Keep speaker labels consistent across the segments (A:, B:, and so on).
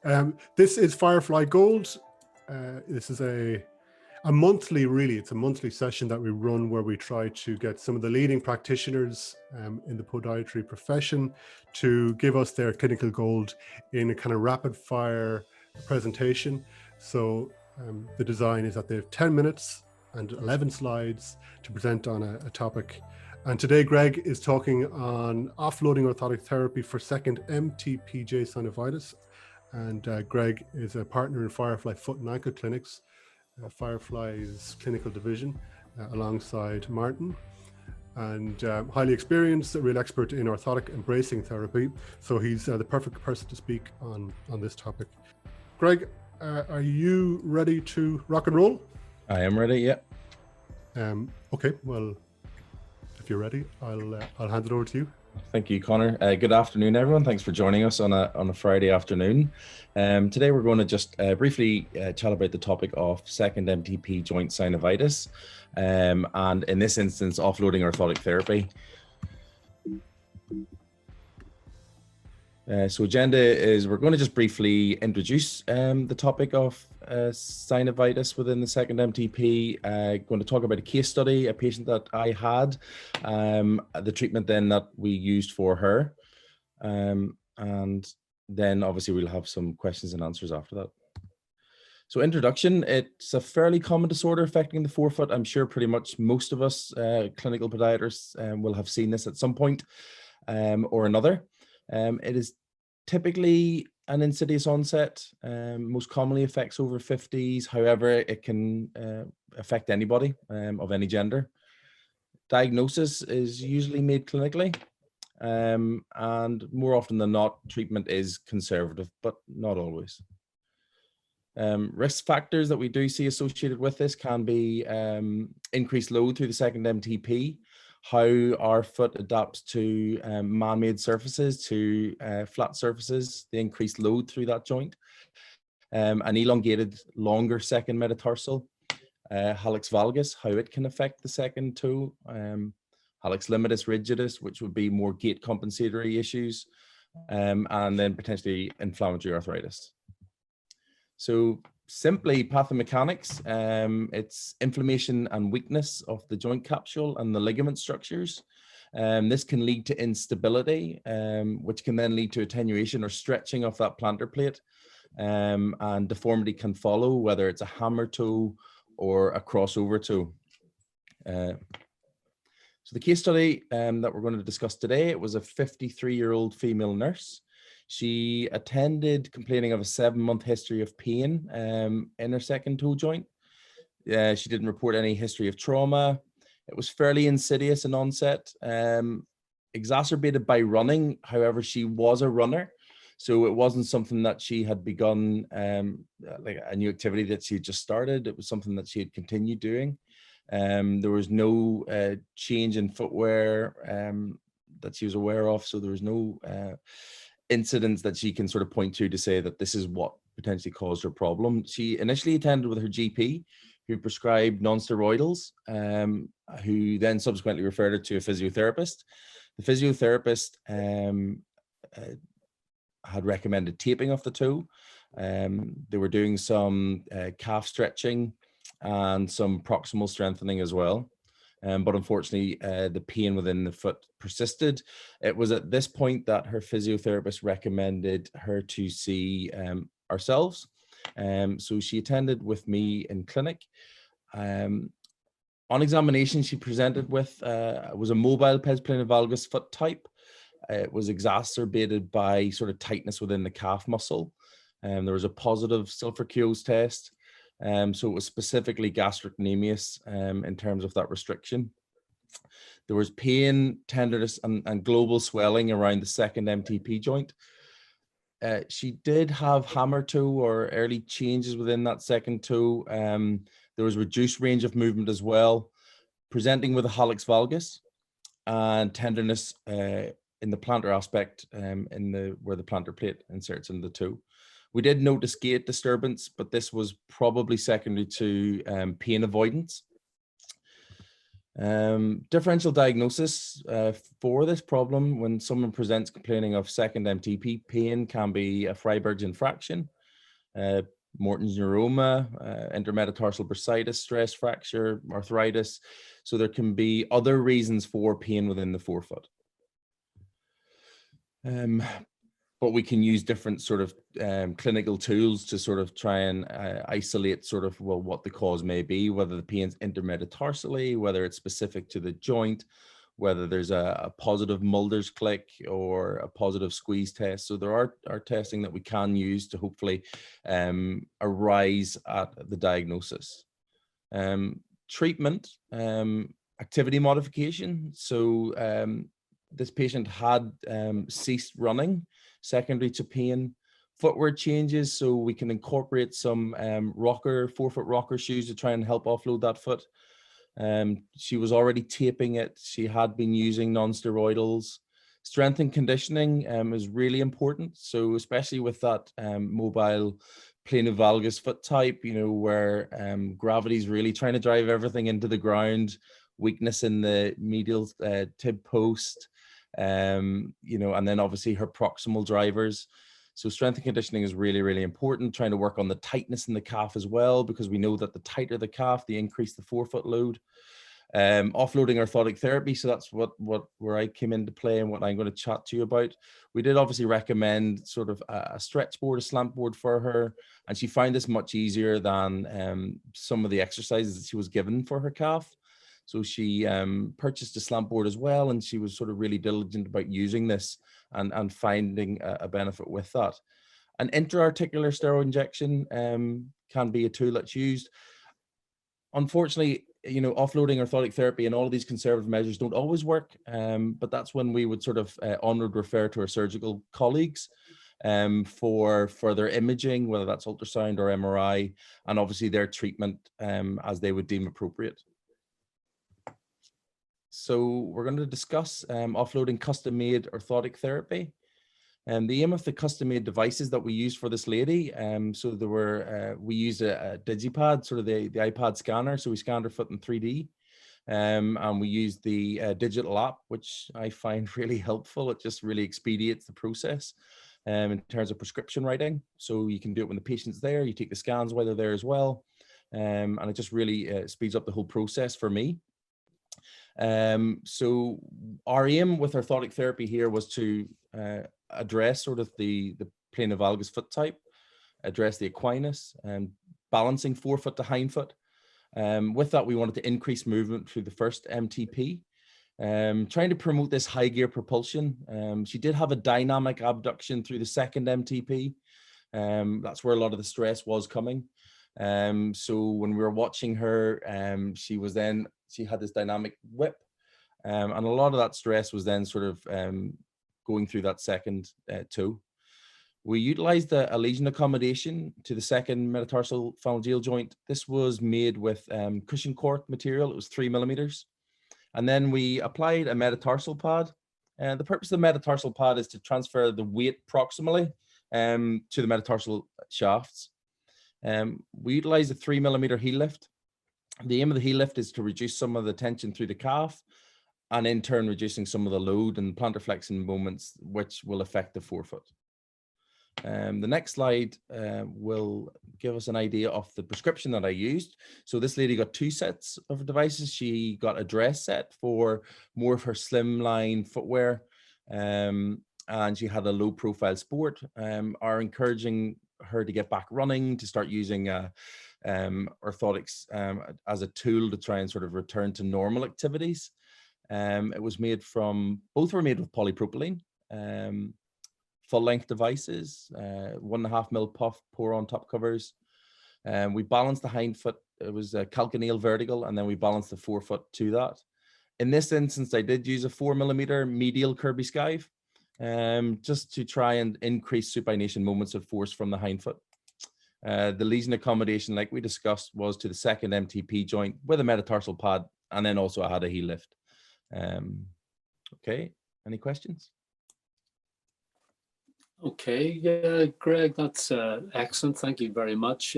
A: This is Firefly Gold. This is a monthly, really, it's a monthly session that we run where we try to get some of the leading practitioners in the podiatry profession to give us their clinical gold in a kind of rapid fire presentation. So the design is that they have 10 minutes and 11 slides to present on a topic. And today, Greg is talking on offloading orthotic therapy for second MTPJ synovitis. And Greg is a partner in Firefly Foot and Ankle Clinics, Firefly's clinical division, alongside Martin. And highly experienced, a real expert in orthotic and bracing therapy. So he's the perfect person to speak on this topic. Greg, are you ready to rock and roll?
B: I am ready, yeah.
A: Okay, well, if you're ready, I'll hand it over to you.
B: Thank you, Connor. Good afternoon, everyone. Thanks for joining us on a Friday afternoon. Today we're going to just briefly chat about the topic of second MTP joint synovitis, and in this instance, offloading orthotic therapy. So agenda is we're going to just briefly introduce the topic of synovitis within the second MTP. Going to talk about a case study, a patient that I had, the treatment then that we used for her, and then obviously we'll have some questions and answers after that. So introduction, it's a fairly common disorder affecting the forefoot. I'm sure pretty much most of us clinical podiatrists will have seen this at some point or another. It is typically an insidious onset, most commonly affects over 50s. However, it can affect anybody of any gender. Diagnosis is usually made clinically, and more often than not, treatment is conservative, but not always. Risk factors that we do see associated with this can be increased load through the second MTP, how our foot adapts to man-made surfaces, to flat surfaces, the increased load through that joint, an elongated, longer second metatarsal, hallux valgus, how it can affect the second toe, hallux limitus rigidus, which would be more gait compensatory issues, and then potentially inflammatory arthritis. So simply pathomechanics, it's inflammation and weakness of the joint capsule and the ligament structures. This can lead to instability, which can then lead to attenuation or stretching of that plantar plate, and deformity can follow, whether it's a hammer toe or a crossover toe. So the case study that we're going to discuss today, it was a 53-year-old female nurse. She attended complaining of a 7-month history of pain in her second toe joint. She didn't report any history of trauma. It was fairly insidious in onset, exacerbated by running. However, she was a runner, so it wasn't something that she had begun, like a new activity that she had just started. It was something that she had continued doing. There was no change in footwear that she was aware of, so there was no incidents that she can sort of point to say that this is what potentially caused her problem. She initially attended with her GP, who prescribed non-steroidals, who then subsequently referred her to a physiotherapist. The physiotherapist had recommended taping of the toe. They were doing some calf stretching and some proximal strengthening as well. But unfortunately, the pain within the foot persisted. It was at this point that her physiotherapist recommended her to see ourselves. So she attended with me in clinic. On examination, she presented with was a mobile pes plana valgus foot type. It was exacerbated by sort of tightness within the calf muscle. There was a positive sulfur-Keogh's test. So it was specifically gastrocnemius in terms of that restriction. There was pain, tenderness, and global swelling around the second MTP joint. She did have hammer toe or early changes within that second toe. There was reduced range of movement as well, presenting with a hallux valgus and tenderness in the plantar aspect, where the plantar plate inserts in the toe. We did notice gait disturbance, but this was probably secondary to pain avoidance. Differential diagnosis for this problem: when someone presents complaining of second MTP pain, can be a Freiberg's infraction, Morton's neuroma, intermetatarsal bursitis, stress fracture, arthritis. So there can be other reasons for pain within the forefoot. But we can use different sort of clinical tools to sort of try and isolate sort of, well, what the cause may be, whether the pain's intermetatarsally, whether it's specific to the joint, whether there's a positive Mulder's click or a positive squeeze test. So there are testing that we can use to hopefully arise at the diagnosis. Treatment, activity modification. So this patient had ceased running secondary to pain. Footwear changes, so we can incorporate some forefoot rocker shoes to try and help offload that foot. She was already taping it. She had been using non-steroidals. Strength and conditioning is really important. So especially with that mobile planovalgus foot type, you know, where gravity is really trying to drive everything into the ground, weakness in the medial tib post, you know, and then obviously her proximal drivers. So strength and conditioning is really, really important, trying to work on the tightness in the calf as well, because we know that the tighter the calf, the increase the forefoot load. Offloading orthotic therapy. So that's where I came into play and what I'm going to chat to you about. We did obviously recommend sort of a stretch board, a slant board for her, and she found this much easier than some of the exercises that she was given for her calf. So she purchased a slant board as well, and she was sort of really diligent about using this and finding a benefit with that. An intra-articular steroid injection can be a tool that's used. Unfortunately, you know, offloading orthotic therapy and all of these conservative measures don't always work, but that's when we would sort of onward refer to our surgical colleagues for further imaging, whether that's ultrasound or MRI, and obviously their treatment as they would deem appropriate. So we're going to discuss offloading custom-made orthotic therapy. And the aim of the custom-made devices that we used for this lady, so there were, we used a digipad, sort of the iPad scanner, so we scanned her foot in 3D, and we used the digital app, which I find really helpful. It just really expedites the process in terms of prescription writing. So you can do it when the patient's there, you take the scans while they're there as well, and it just really speeds up the whole process for me. So our aim with orthotic therapy here was to address sort of the planovalgus foot type, address the equinus, and balancing forefoot to hindfoot. With that, we wanted to increase movement through the first MTP, trying to promote this high gear propulsion. She did have a dynamic abduction through the second MTP. That's where a lot of the stress was coming. So when we were watching her, she had this dynamic whip, and a lot of that stress was then sort of going through that second toe. We utilized a lesion accommodation to the second metatarsal phalangeal joint. This was made with cushion cork material. It was 3 millimeters. And then we applied a metatarsal pad. And the purpose of the metatarsal pad is to transfer the weight proximally to the metatarsal shafts. We utilized a 3 millimeter heel lift. The aim of the heel lift is to reduce some of the tension through the calf, and in turn reducing some of the load and plantar flexion moments, which will affect the forefoot. The next slide will give us an idea of the prescription that I used. So this lady got 2 sets of devices. She got a dress set for more of her slimline footwear, and she had a low profile sport. Are encouraging her to get back running, to start using orthotics as a tool to try and sort of return to normal activities. It was made from, both were made with polypropylene, full length devices, 1.5 mil puff pour on top covers. We balanced the hind foot. It was a calcaneal vertical, and then we balanced the forefoot to that. In this instance, I did use a 4 millimeter medial Kirby skive, just to try and increase supination moments of force from the hind foot. The lesion accommodation, like we discussed, was to the second MTP joint with a metatarsal pad, and then also I had a heel lift. Okay, any questions?
C: Okay, yeah, Greg, that's excellent. Thank you very much.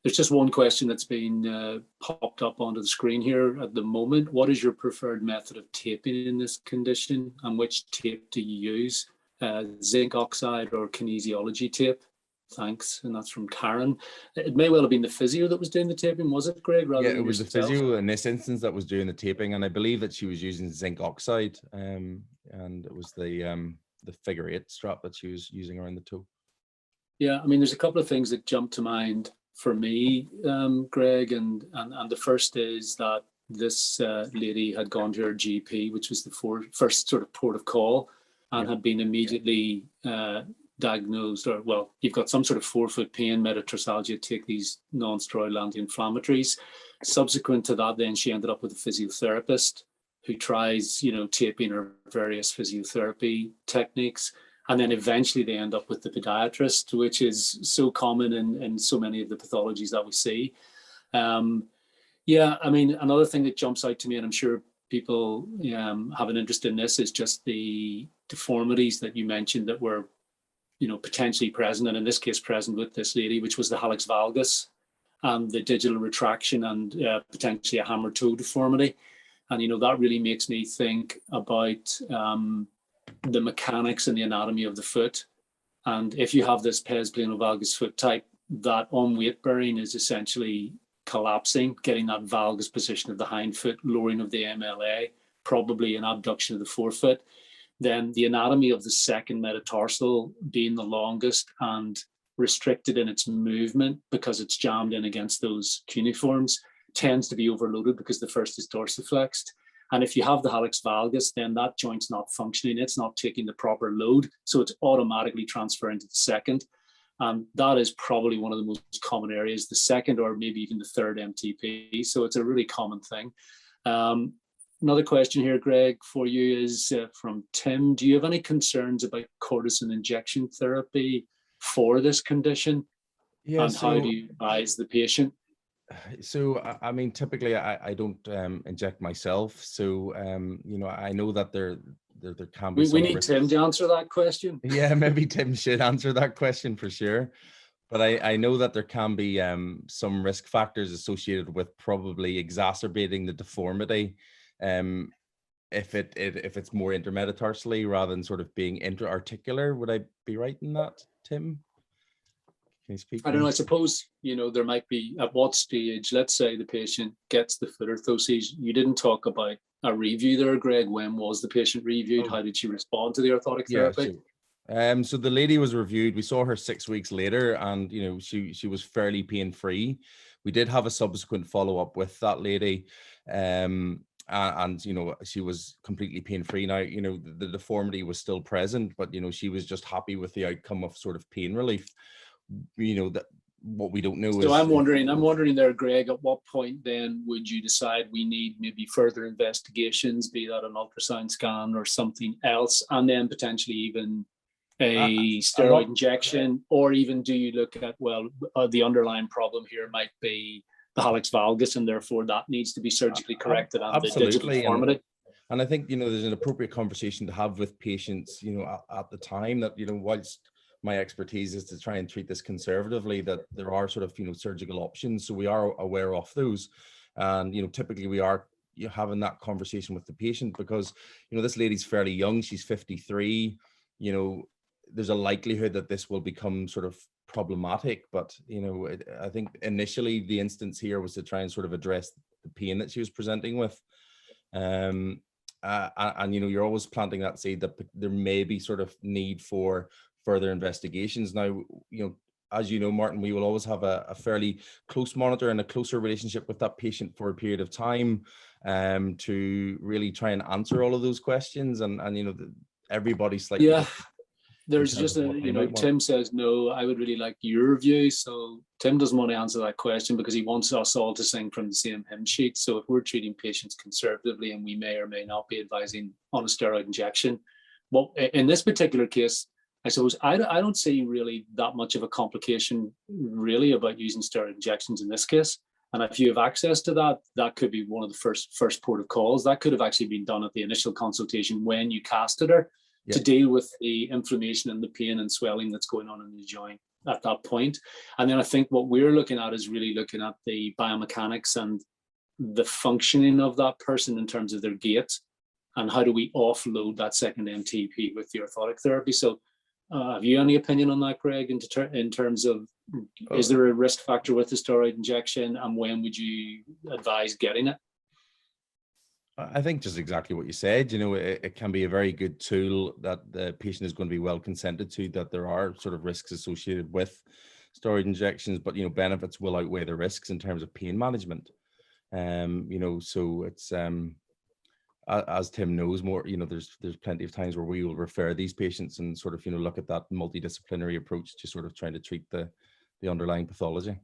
C: There's just one question that's been popped up onto the screen here at the moment. What is your preferred method of taping in this condition, and which tape do you use? Zinc oxide or kinesiology tape? Thanks. And that's from Karen. It may well have been the physio that was doing the taping, was it, Greg? Rather
B: Yeah,
C: than
B: it was the
C: yourself?
B: physio in this instance that was doing the taping, and I believe that she was using zinc oxide, and it was the figure 8 strap that she was using around the toe.
C: Yeah, I mean, there's a couple of things that jump to mind for me, Greg, and the first is that this lady had gone to her GP, which was the first sort of port of call, and had been immediately diagnosed, or well, you've got some sort of forefoot pain, metatarsalgia, take these non-steroidal anti-inflammatories. Subsequent to that, then she ended up with a physiotherapist who tries, taping or various physiotherapy techniques. And then eventually they end up with the podiatrist, which is so common in so many of the pathologies that we see. Yeah, I mean, another thing that jumps out to me, and I'm sure people have an interest in this, is just the deformities that you mentioned that were potentially present, and in this case present with this lady, which was the hallux valgus and the digital retraction and potentially a hammer toe deformity. And that really makes me think about the mechanics and the anatomy of the foot. And if you have this pes planovalgus foot type, that on weight bearing is essentially collapsing, getting that valgus position of the hind foot, lowering of the MLA, probably an abduction of the forefoot. Then the anatomy of the second metatarsal being the longest and restricted in its movement because it's jammed in against those cuneiforms, tends to be overloaded because the first is dorsiflexed. And if you have the hallux valgus, then that joint's not functioning. It's not taking the proper load. So it's automatically transferring to the second. And that is probably one of the most common areas, the second or maybe even the third MTP. So it's a really common thing. Another question here, Greg, for you is from Tim. Do you have any concerns about cortisone injection therapy for this condition? Yeah, and how do you advise the patient?
B: So, I mean, typically I don't inject myself. So, I know that there can be
C: we need risks. Tim to answer that question.
B: Yeah, maybe Tim should answer that question for sure. But I know that there can be some risk factors associated with probably exacerbating the deformity. If it's more intermetatarsally rather than sort of being intra-articular. Would I be right in that, Tim? Can you speak?
C: I don't know. I suppose, there might be, at what stage, let's say the patient gets the foot orthoses. You didn't talk about a review there, Greg. When was the patient reviewed? How did she respond to the orthotic therapy?
B: So the lady was reviewed. We saw her 6 weeks later, and she was fairly pain-free. We did have a subsequent follow-up with that lady, and she was completely pain-free. Now, the deformity was still present, but she was just happy with the outcome of sort of pain relief. That what we don't know is.
C: So I'm wondering there, Greg, at what point then would you decide we need maybe further investigations, be that an ultrasound scan or something else, and then potentially even a steroid injection, or even do you look at, the underlying problem here might be the hallux valgus, and therefore that needs to be surgically corrected on the digital deformity?
B: And I think, there's an appropriate conversation to have with patients, at the time that, whilst my expertise is to try and treat this conservatively, that there are sort of, surgical options. So we are aware of those. And, typically we are having that conversation with the patient because, this lady's fairly young. She's 53, there's a likelihood that this will become sort of problematic, but I think initially the instance here was to try and sort of address the pain that she was presenting with, and you're always planting that seed that there may be sort of need for further investigations. Now, as you know, Martin, we will always have a fairly close monitor and a closer relationship with that patient for a period of time, to really try and answer all of those questions, and everybody's slightly different.
C: There's just Tim says, no, I would really like your view. So Tim doesn't want to answer that question because he wants us all to sing from the same hymn sheet. So if we're treating patients conservatively, and we may or may not be advising on a steroid injection, well, in this particular case, I suppose I don't see really that much of a complication really about using steroid injections in this case. And if you have access to that, that could be one of the first port of calls. That could have actually been done at the initial consultation when you casted her, to deal with the inflammation and the pain and swelling that's going on in the joint. at that point. And then I think what we're looking at is really looking at the biomechanics and the functioning of that person in terms of their gait, and how do we offload that second MTP with the orthotic therapy. So have you any opinion on that, Greg, in terms of, is there a risk factor with the steroid injection, and when would you advise getting it?
B: I think just exactly what you said. You know, it can be a very good tool that the patient is going to be well consented to, that there are sort of risks associated with steroid injections, but, you know, benefits will outweigh the risks in terms of pain management. You know, so it's, as Tim knows more, you know, there's plenty of times where we will refer these patients and sort of, you know, look at that multidisciplinary approach to sort of trying to treat the underlying pathology.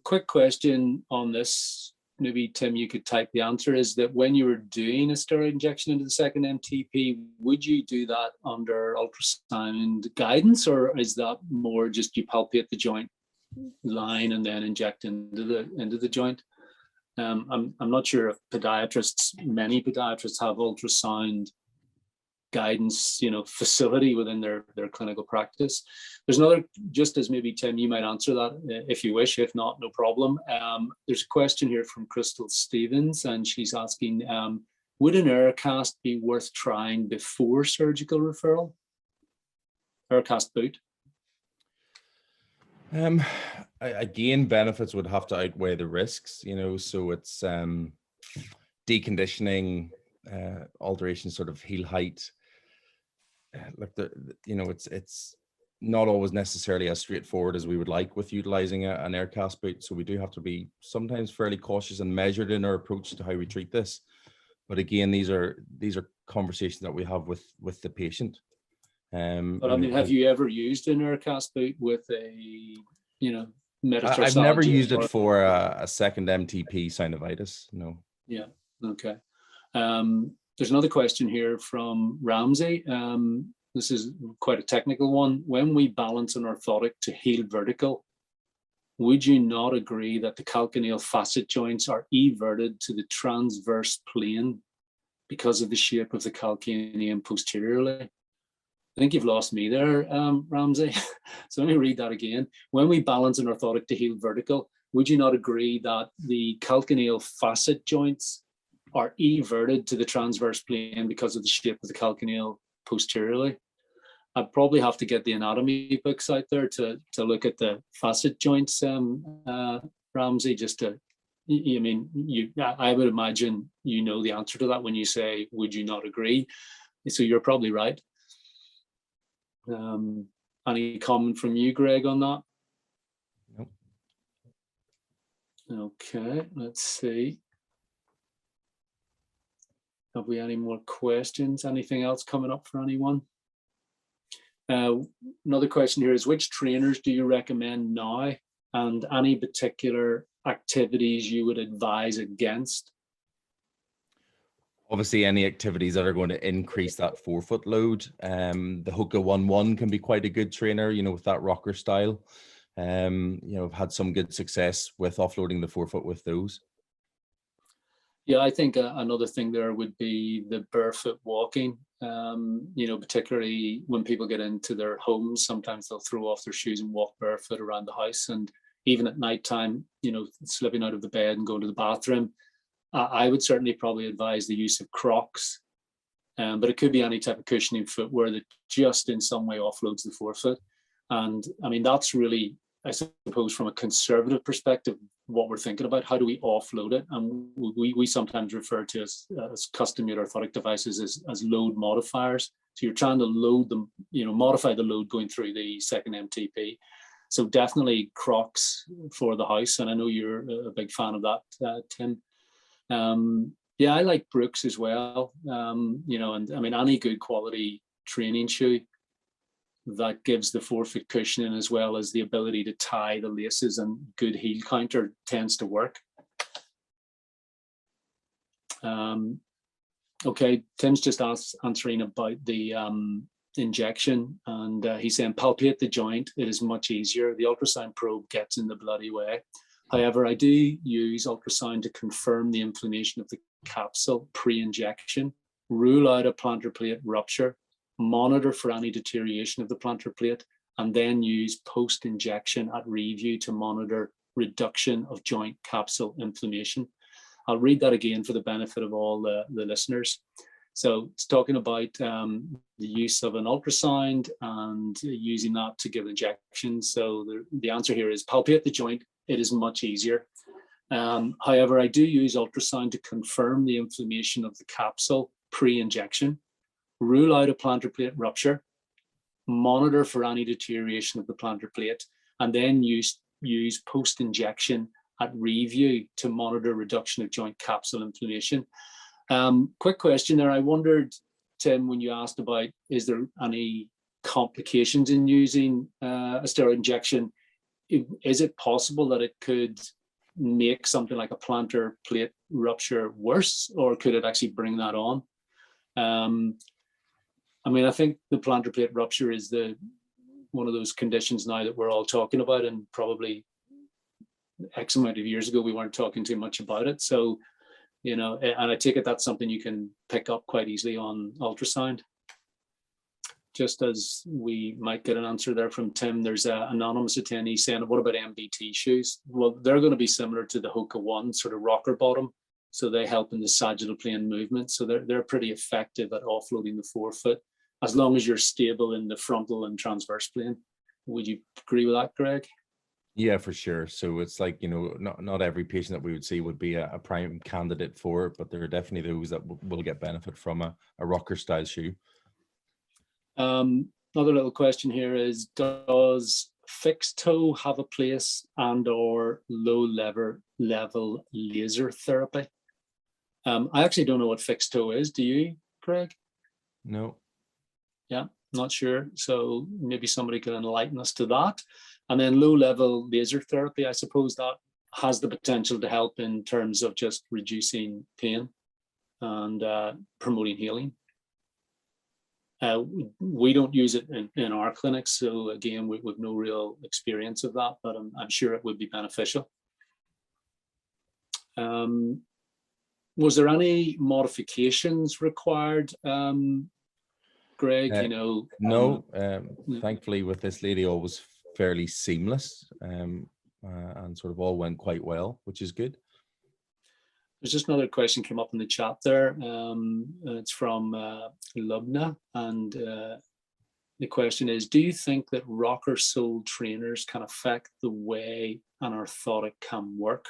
C: Quick question on this. Maybe, Tim, you could type the answer, is that when you were doing a steroid injection into the second MTP, would you do that under ultrasound guidance, or is that more just you palpate the joint line and then inject into the joint? I'm not sure if many podiatrists have ultrasound guidance, you know, facility within their clinical practice. There's another, just as maybe, Tim, you might answer that if you wish. If not, no problem. There's a question here from Crystal Stevens, and she's asking, would an Aircast be worth trying before surgical referral? Aircast boot?
B: Again, benefits would have to outweigh the risks, you know, so it's deconditioning, alteration sort of heel height. Like you know, it's not always necessarily as straightforward as we would like with utilizing an Aircast boot. So we do have to be sometimes fairly cautious and measured in our approach to how we treat this. But again, these are conversations that we have with the patient.
C: But I mean, have you ever used an Aircast boot with a, you know, metatarsalgia?
B: I've never used it for a second MTP synovitis. No.
C: Yeah. Okay. There's another question here from Ramsey. This is quite a technical one. When we balance an orthotic to heel vertical, would you not agree that the calcaneal facet joints are everted to the transverse plane because of the shape of the calcaneum posteriorly? I think you've lost me there, Ramsey. So let me read that again. When we balance an orthotic to heel vertical, would you not agree that the calcaneal facet joints are everted to the transverse plane because of the shape of the calcaneal posteriorly? I'd probably have to get the anatomy books out there to look at the facet joints, Ramsey, just to, I mean, I would imagine you know the answer to that when you say, would you not agree? So you're probably right. Any comment from you, Greg, on that?
B: Nope.
C: Okay, let's see. Have we any more questions? Anything else coming up for anyone? Another question here is, which trainers do you recommend now, and any particular activities you would advise against?
B: Obviously, any activities that are going to increase that forefoot load. The Hoka 1-1 can be quite a good trainer, you know, with that rocker style. You know, I've had some good success with offloading the forefoot with those.
C: Yeah, I think another thing there would be the barefoot walking. You know, particularly when people get into their homes, sometimes they'll throw off their shoes and walk barefoot around the house. And even at nighttime, you know, slipping out of the bed and going to the bathroom, I would certainly probably advise the use of Crocs. But it could be any type of cushioning footwear that just in some way offloads the forefoot. And I mean, that's really, I suppose, from a conservative perspective, what we're thinking about. How do we offload it? And we sometimes refer to as custom-made orthotic devices as load modifiers. So you're trying to load them, you know, modify the load going through the second MTP. So definitely Crocs for the house. And I know you're a big fan of that, Tim. Yeah, I like Brooks as well. You know, and I mean, any good quality training shoe that gives the forefoot cushioning as well as the ability to tie the laces and good heel counter tends to work. Okay, Tim's just answering about the injection, and he's saying palpate the joint. It is much easier. The ultrasound probe gets in the bloody way. However, I do use ultrasound to confirm the inflammation of the capsule pre-injection, rule out a plantar plate rupture, monitor for any deterioration of the plantar plate, and then use post-injection at review to monitor reduction of joint capsule inflammation. I'll read that again for the benefit of all the listeners. So it's talking about the use of an ultrasound and using that to give injections. So the answer here is palpate the joint. It is much easier. However, I do use ultrasound to confirm the inflammation of the capsule pre-injection, rule out a plantar plate rupture, monitor for any deterioration of the plantar plate, and then use post-injection at review to monitor reduction of joint capsule inflammation. Quick question there. I wondered, Tim, when you asked about, is there any complications in using a steroid injection? Is it possible that it could make something like a plantar plate rupture worse, or could it actually bring that on? I mean, I think the plantar plate rupture is one of those conditions now that we're all talking about, and probably X amount of years ago we weren't talking too much about it. So, you know, and I take it that's something you can pick up quite easily on ultrasound. Just as we might get an answer there from Tim, there's an anonymous attendee saying, what about MBT shoes? Well, they're going to be similar to the Hoka One, sort of rocker bottom. So they help in the sagittal plane movement. So they're pretty effective at offloading the forefoot, as long as you're stable in the frontal and transverse plane. Would you agree with that, Greg?
B: Yeah, for sure. So it's like, you know, not every patient that we would see would be a prime candidate for it, but there are definitely those that will get benefit from a rocker style shoe.
C: Another little question here is, does fixed toe have a place and or low level laser therapy? I actually don't know what fixed toe is. Do you, Craig?
B: No.
C: Yeah, not sure. So maybe somebody can enlighten us to that. And then low level laser therapy, I suppose that has the potential to help in terms of just reducing pain and promoting healing. We don't use it in our clinics, so again, we've no real experience of that, but I'm sure it would be beneficial. Was there any modifications required, Greg? You know,
B: no. Thankfully, with this lady, all was fairly seamless, and sort of all went quite well, which is good.
C: There's just another question came up in the chat there. It's from Lubna, and the question is, do you think that rocker sole trainers can affect the way an orthotic can work?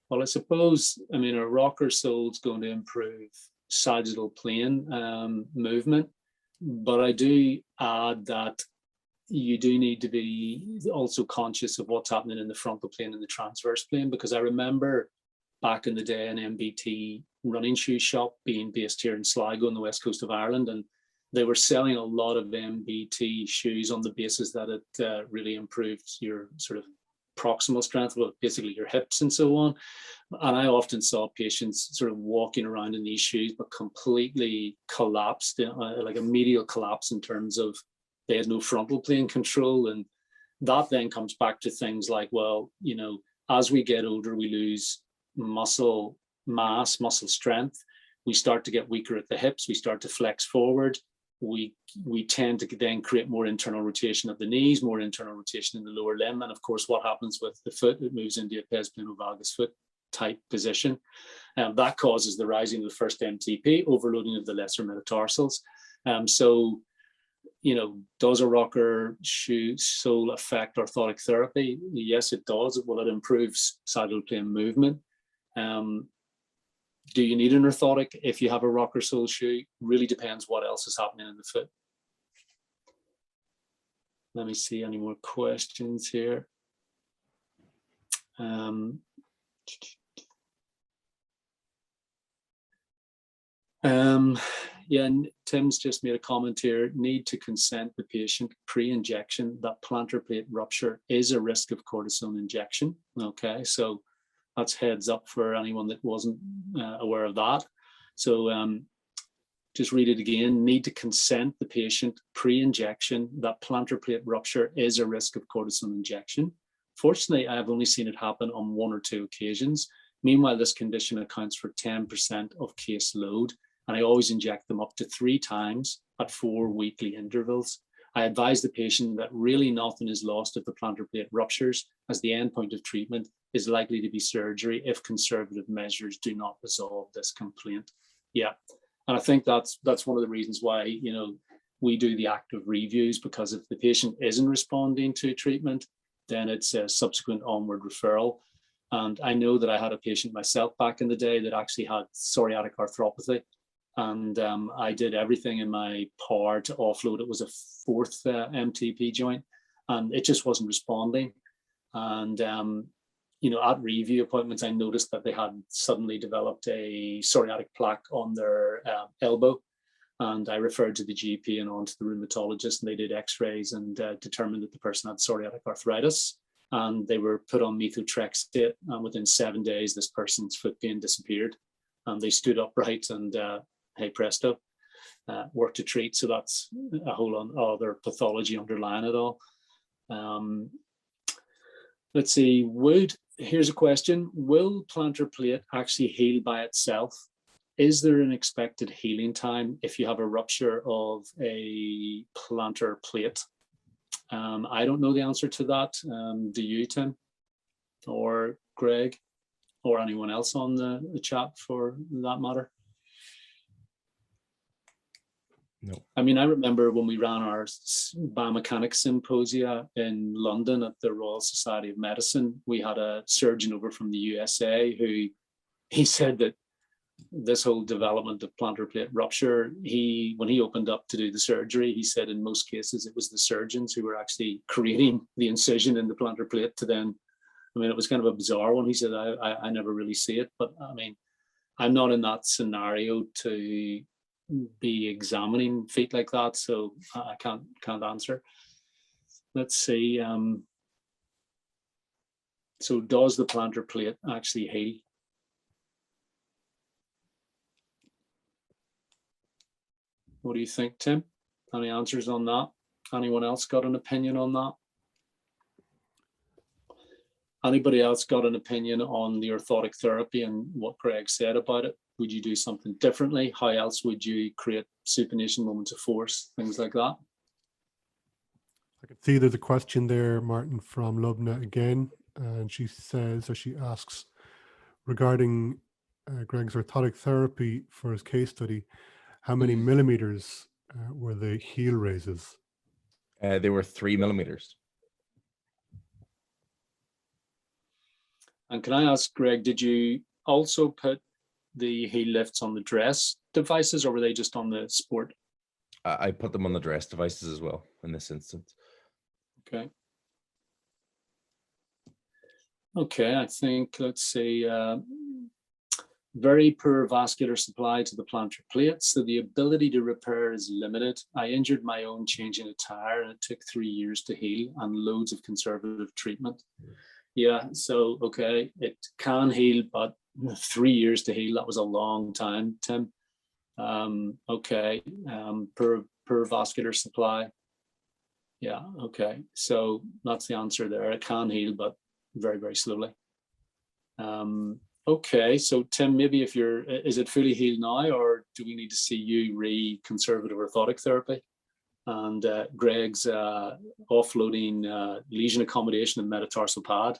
C: Well, I suppose, I mean, a rocker sole is going to improve sagittal plane movement, but I do add that you do need to be also conscious of what's happening in the frontal plane and the transverse plane, because I remember back in the day an MBT running shoe shop being based here in Sligo on the west coast of Ireland, and they were selling a lot of MBT shoes on the basis that it really improved your sort of proximal strength, well, basically your hips and so on. And I often saw patients sort of walking around in these shoes but completely collapsed, like a medial collapse in terms of they had no frontal plane control. And that then comes back to things like, well, you know, as we get older, we lose muscle mass, muscle strength. We start to get weaker at the hips. We start to flex forward. We tend to then create more internal rotation of the knees, more internal rotation in the lower limb. And of course, what happens with the foot? It moves into a pes planovalgus foot type position. That causes the rising of the first MTP, overloading of the lesser metatarsals. So, you know, does a rocker shoe sole affect orthotic therapy? Yes, it does. Well, it improves sagittal plane movement. Do you need an orthotic if you have a rocker sole shoe? Really depends what else is happening in the foot. Let me see any more questions here. Yeah, Tim's just made a comment here. Need to consent the patient pre-injection that plantar plate rupture is a risk of cortisone injection. Okay, so that's heads up for anyone that wasn't aware of that. So just read it again. Need to consent the patient pre-injection that plantar plate rupture is a risk of cortisone injection. Fortunately, I have only seen it happen on 1 or 2 occasions. Meanwhile, this condition accounts for 10% of case load. and I always inject them up to 3 times at 4 weekly intervals. I advise the patient that really nothing is lost if the plantar plate ruptures, as the endpoint of treatment is likely to be surgery if conservative measures do not resolve this complaint. Yeah, and I think that's one of the reasons why, you know, we do the active reviews, because if the patient isn't responding to treatment, then it's a subsequent onward referral. And I know that I had a patient myself back in the day that actually had psoriatic arthropathy. And I did everything in my power to offload. It was a 4th MTP joint, and it just wasn't responding. And, you know, at review appointments, I noticed that they had suddenly developed a psoriatic plaque on their elbow. And I referred to the GP and on to the rheumatologist, and they did x-rays and determined that the person had psoriatic arthritis. And they were put on methotrexate, and within 7 days, this person's foot pain disappeared. And they stood upright, and hey presto, work to treat. So that's a whole other pathology underlying it all. Let's see, here's a question. Will plantar plate actually heal by itself? Is there an expected healing time if you have a rupture of a plantar plate? I don't know the answer to that. Do you, Tim, or Greg, or anyone else on the chat for that matter?
B: No.
C: I mean, I remember when we ran our biomechanics symposia in London at the Royal Society of Medicine, we had a surgeon over from the USA who, he said that this whole development of plantar plate rupture, when he opened up to do the surgery, he said in most cases it was the surgeons who were actually creating the incision in the plantar plate to then, I mean, it was kind of a bizarre one. He said, I never really see it, but I mean, I'm not in that scenario to be examining feet like that, so I can't answer. Let's see. So does the plantar plate actually heal? What do you think, Tim? Any answers on that? Anyone else got an opinion on that? Anybody else got an opinion on the orthotic therapy and what Greg said about it? Would you do something differently? How else would you create supination moments of force, things like that?
A: I can see there's a question there, Martin, from Lubna again, and she says, or she asks, regarding Greg's orthotic therapy for his case study, how many millimeters were the heel raises?
B: They were 3 millimeters.
C: And can I ask, Greg, did you also put the heel lifts on the dress devices, or were they just on the sport?
B: I put them on the dress devices as well in this instance.
C: Okay. Okay, I think, let's see, very poor vascular supply to the plantar plate, so the ability to repair is limited. I injured my own changing a tire, and it took 3 years to heal and loads of conservative treatment. Yeah, so, okay, it can heal, but 3 years to heal, that was a long time, Tim. Okay, poor vascular supply. Yeah, okay, so that's the answer there. It can heal, but very, very slowly. Okay, so Tim, maybe if is it fully healed now, or do we need to see you re-conservative orthotic therapy? And Greg's offloading lesion accommodation and metatarsal pad.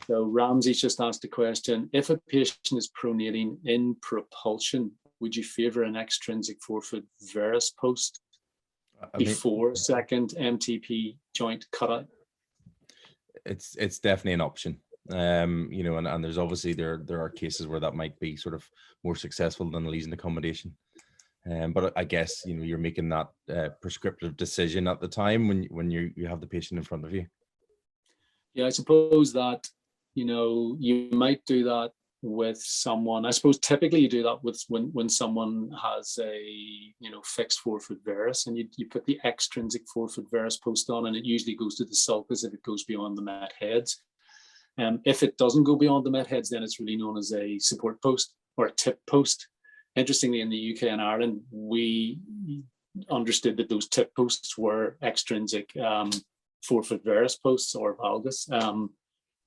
C: So Ramsey's just asked a question. If a patient is pronating in propulsion, would you favor an extrinsic forefoot varus post before second MTP joint cutout?
B: It's definitely an option. You know, and there's obviously there are cases where that might be sort of more successful than a lesion accommodation. But I guess, you know, you're making that prescriptive decision at the time when you have the patient in front of you. Yeah,
C: I suppose that, you know, you might do that with someone. I suppose typically you do that with when someone has a, you know, fixed forefoot varus, and you put the extrinsic forefoot varus post on, and it usually goes to the sulcus if it goes beyond the met heads. If it doesn't go beyond the met heads, then it's really known as a support post or a tip post. Interestingly, in the UK and Ireland, we understood that those tip posts were extrinsic forefoot varus posts or valgus.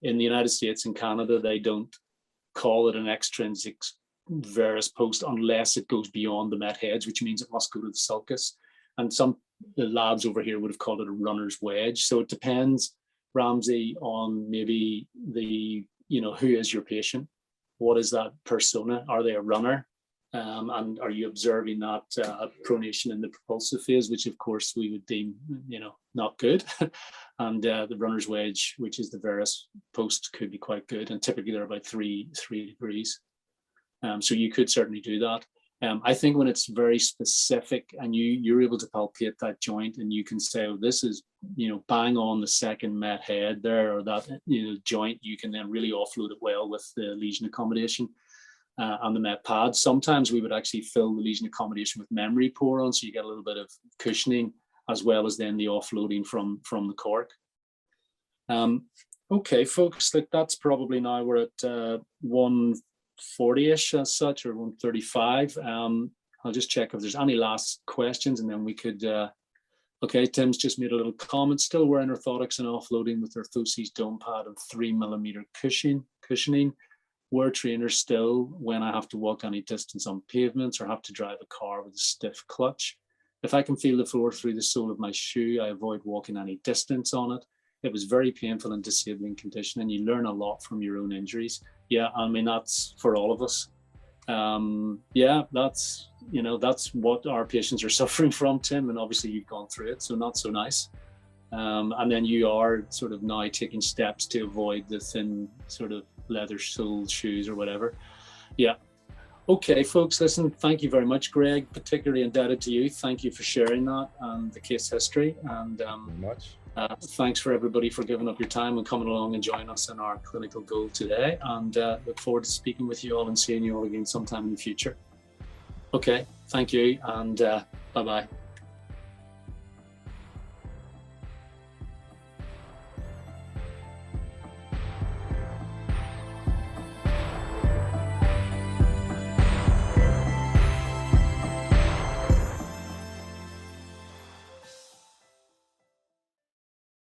C: In the United States and Canada, they don't call it an extrinsic varus post unless it goes beyond the met heads, which means it must go to the sulcus. And the labs over here would have called it a runner's wedge. So it depends, Ramsey, on maybe who is your patient? What is that persona? Are they a runner? And are you observing that pronation in the propulsive phase, which of course we would deem, not good. And the runner's wedge, which is the varus post, could be quite good. And typically they're about 3 degrees. So you could certainly do that. I think when it's very specific and you're able to palpate that joint and you can say, oh, this is, bang on the second met head there, or that, joint, you can then really offload it well with the lesion accommodation and the met pad. Sometimes we would actually fill the lesion accommodation with memory pour on, so you get a little bit of cushioning as well as then the offloading from the cork. Okay, folks, that's probably now we're at 140-ish as such, or 135. I'll just check if there's any last questions, and then we could, okay, Tim's just made a little comment. Still wearing orthotics and offloading with orthoses dome pad and 3mm cushioning. Wear trainers still when I have to walk any distance on pavements or have to drive a car with a stiff clutch. If I can feel the floor through the sole of my shoe, I avoid walking any distance on it. It was very painful and disabling condition, and you learn a lot from your own injuries. Yeah, I mean, that's for all of us. Yeah, that's what our patients are suffering from, Tim, and obviously you've gone through it, so not so nice. And then you are sort of now taking steps to avoid the thin sort of leather sole shoes or whatever. Yeah. Okay, folks, listen, thank you very much, Greg, particularly indebted to you. Thank you for sharing that and the case history. And
B: Very much.
C: Thanks for everybody for giving up your time and coming along and joining us in our clinical goal today. And look forward to speaking with you all and seeing you all again sometime in the future. Okay, thank you, and bye-bye.